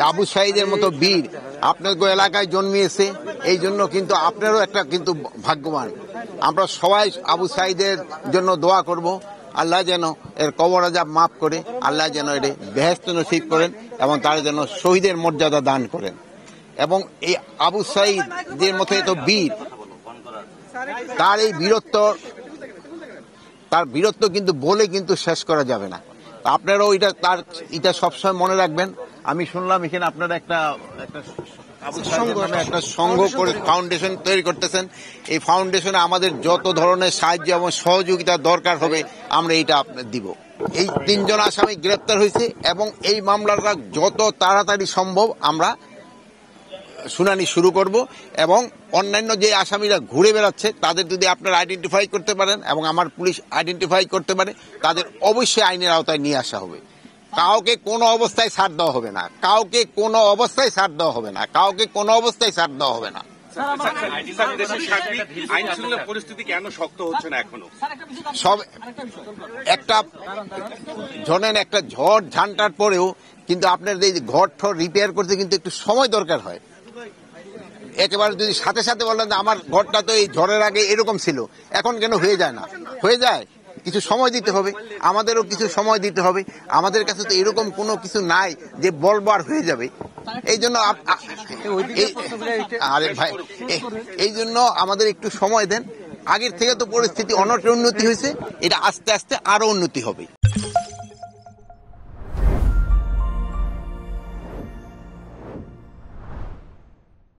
আবু সাঈদের মতো বীর আপনার এলাকায় জন্মিয়েছে, এই জন্য কিন্তু আপনারও একটা কিন্তু ভাগ্যবান। আমরা সবাই আবু সাঈদের জন্য দোয়া করব, আল্লাহ যেন এর কবর আযাব মাফ করে, আল্লাহ যেন এর বেহেশত নসিব করেন এবং তার যেন শহীদের মর্যাদা দান করেন। এবং এই আবু সাঈদের মতো এত বীর, তার এই বীরত্ব কিন্তু বলে কিন্তু শেষ করা যাবে না। আপনারাও এটা সবসময় মনে রাখবেন। আমি শুনলাম এখানে আপনারা একটা সংঘ করে ফাউন্ডেশন তৈরি করতেছেন। এই ফাউন্ডেশনে আমাদের যত ধরনের সাহায্য এবং সহযোগিতা দরকার হবে আমরা এটা দিব। এই 3 জন আসামি গ্রেপ্তার হয়েছে এবং এই মামলাটা যত তাড়াতাড়ি সম্ভব আমরা শুনানি শুরু করব এবং অন্যান্য যে আসামিরা ঘুরে বেড়াচ্ছে তাদের যদি আপনারা আইডেন্টিফাই করতে পারেন এবং আমার পুলিশ আইডেন্টিফাই করতে পারে, তাদের অবশ্যই আইনের আওতায় নিয়ে আসা হবে। কাউকে কোনো অবস্থায় ছাড় দেওয়া হবে না, কাউকে কোনো অবস্থায় ছাড় দেওয়া হবে না, কাউকে কোনো অবস্থায় ছাড় দেওয়া হবে না। পরিস্থিতি কেন শক্ত হচ্ছে না এখনো? সব একটা ধরেন একটা ঝড় ঝান্টার পরেও কিন্তু আপনার এই ঘর ঠর রিপেয়ার করতে কিন্তু একটু সময় দরকার হয়। একেবারে যদি সাথে সাথে বলেন যে আমার ঘরটা তো এই ঝড়ের আগে এরকম ছিল, এখন কেন হয়ে যায় না? হয়ে যায়, কিছু সময় দিতে হবে, আমাদেরও কিছু সময় দিতে হবে। আমাদের কাছে তো এরকম কোনো কিছু নাই যে বলবার হয়ে যাবে। এই জন্য আরে ভাই, এই জন্য আমাদের একটু সময় দেন। আগের থেকে তো পরিস্থিতি অনেক উন্নতি হয়েছে, এটা আস্তে আস্তে আরো উন্নতি হবে।